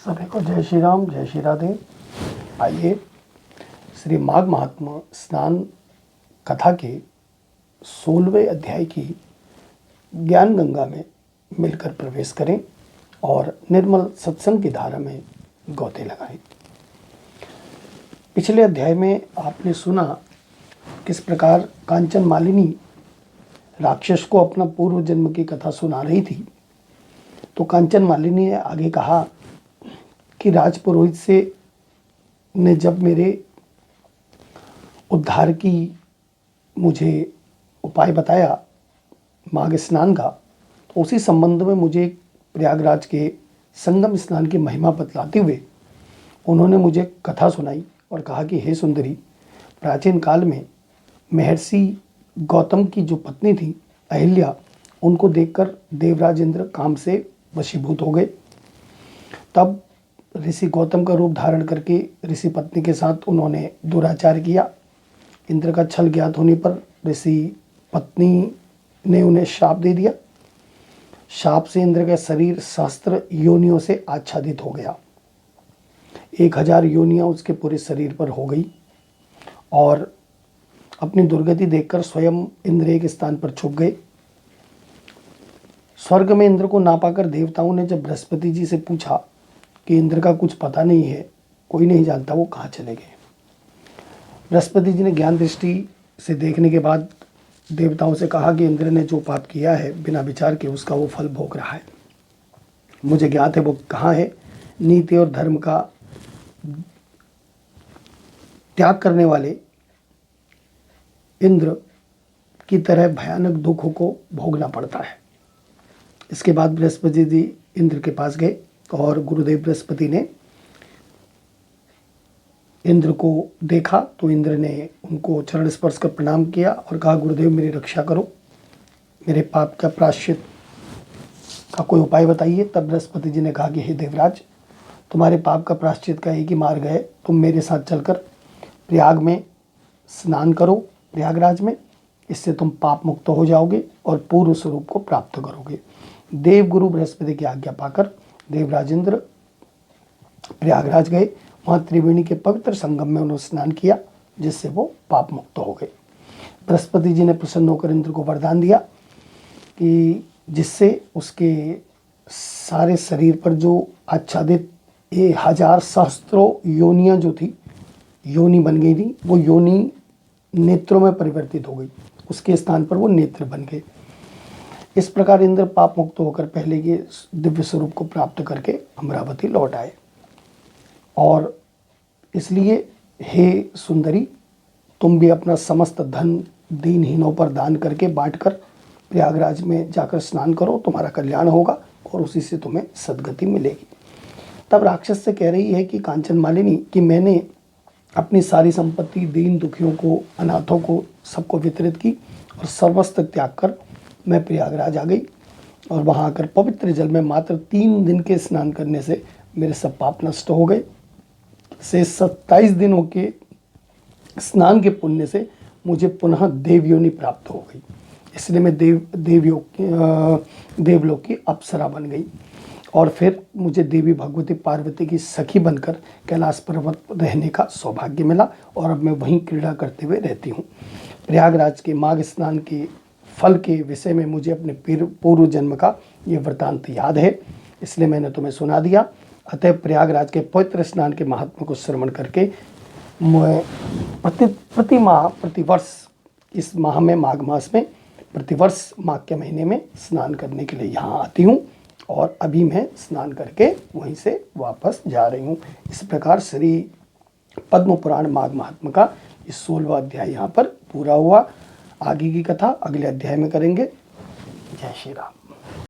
सभी को जय श्री राम, जय श्री राधे। आइए श्री माघ महात्म्य स्नान कथा के 16वें अध्याय की ज्ञान गंगा में मिलकर प्रवेश करें और निर्मल सत्संग की धारा में गोते लगाएं। पिछले अध्याय में आपने सुना किस प्रकार कांचन मालिनी राक्षस को अपना पूर्व जन्म की कथा सुना रही थी। तो कांचन मालिनी ने आगे कहा कि राजपुरोहित से ने जब मेरे उद्धार की मुझे उपाय बताया माघ स्नान का, तो उसी संबंध में मुझे प्रयागराज के संगम स्नान की महिमा बतलाते हुए उन्होंने मुझे कथा सुनाई और कहा कि हे सुंदरी, प्राचीन काल में महर्षि गौतम की जो पत्नी थी अहिल्या, उनको देखकर देवराज इंद्र काम से वशीभूत हो गए। तब ऋषि गौतम का रूप धारण करके ऋषि पत्नी के साथ उन्होंने दुराचार किया। इंद्र का छल ज्ञात होने पर ऋषि पत्नी ने उन्हें शाप दे दिया। शाप से इंद्र का शरीर सहस्त्र योनियों से आच्छादित हो गया। 1000 योनियां उसके पूरे शरीर पर हो गई और अपनी दुर्गति देखकर स्वयं इंद्र एक स्थान पर छुप गए। स्वर्ग में इंद्र को ना पाकर देवताओं ने जब बृहस्पति जी से पूछा कि इंद्र का कुछ पता नहीं है, कोई नहीं जानता वो कहाँ चले गए। बृहस्पति जी ने ज्ञान दृष्टि से देखने के बाद देवताओं से कहा कि इंद्र ने जो पाप किया है बिना विचार के उसका वो फल भोग रहा है। मुझे ज्ञात है वो कहाँ है। नीति और धर्म का त्याग करने वाले इंद्र की तरह भयानक दुखों को भोगना पड़ता है। इसके बाद बृहस्पति जी इंद्र के पास गए और गुरुदेव बृहस्पति ने इंद्र को देखा तो इंद्र ने उनको चरण स्पर्श कर प्रणाम किया और कहा, गुरुदेव मेरी रक्षा करो, मेरे पाप का प्रायश्चित का कोई उपाय बताइए। तब बृहस्पति जी ने कहा कि हे देवराज, तुम्हारे पाप का प्रायश्चित का एक ही मार्ग है, तुम मेरे साथ चलकर प्रयाग में स्नान करो, प्रयागराज में। इससे तुम पाप मुक्त हो जाओगे और पूर्व स्वरूप को प्राप्त करोगे। देव गुरु बृहस्पति की आज्ञा पाकर देवराज इंद्र प्रयागराज गए। वहाँ त्रिवेणी के पवित्र संगम में उन्होंने स्नान किया, जिससे वो पाप मुक्त हो गए। बृहस्पति जी ने प्रसन्न होकर इंद्र को वरदान दिया कि जिससे उसके सारे शरीर पर जो आच्छादित 1000 सहस्त्रों योनियाँ जो थी, योनि बन गई थी, वो योनि नेत्रों में परिवर्तित हो गई। उसके स्थान पर वो नेत्र बन गए। इस प्रकार इंद्र पाप मुक्त होकर पहले के दिव्य स्वरूप को प्राप्त करके अमरावती लौट आए। और इसलिए हे सुंदरी, तुम भी अपना समस्त धन दीनहीनों पर दान करके बांटकर प्रयागराज में जाकर स्नान करो, तुम्हारा कल्याण होगा और उसी से तुम्हें सद्गति मिलेगी। तब राक्षस से कह रही है कि कांचन मालिनी, कि मैंने अपनी सारी संपत्ति दीन दुखियों को, अनाथों को, सबको वितरित की और सर्वस्व त्याग कर मैं प्रयागराज आ गई। और वहाँ आकर पवित्र जल में मात्र 3 दिन के स्नान करने से मेरे सब पाप नष्ट हो गए। से 27 दिनों के स्नान के पुण्य से मुझे पुनः देवयोनि प्राप्त हो गई। इसलिए मैं देवलोक की अप्सरा बन गई और फिर मुझे देवी भगवती पार्वती की सखी बनकर कैलाश पर्वत रहने का सौभाग्य मिला और अब मैं वहीं क्रीड़ा करते हुए रहती हूँ। प्रयागराज के माघ स्नान के फल के विषय में मुझे अपने पूर्व जन्म का ये वृत्तांत याद है, इसलिए मैंने तुम्हें सुना दिया। अतः प्रयागराज के पवित्र स्नान के महात्मा को श्रवण करके मैं प्रतिवर्ष इस माह में, माघ मास में, प्रतिवर्ष माघ के महीने में स्नान करने के लिए यहाँ आती हूँ और अभी मैं स्नान करके वहीं से वापस जा रही हूँ। इस प्रकार श्री पद्म पुराण माघ महात्म्य का इस 16वां अध्याय यहाँ पर पूरा हुआ। आगे की कथा अगले अध्याय में करेंगे। जय श्री राम।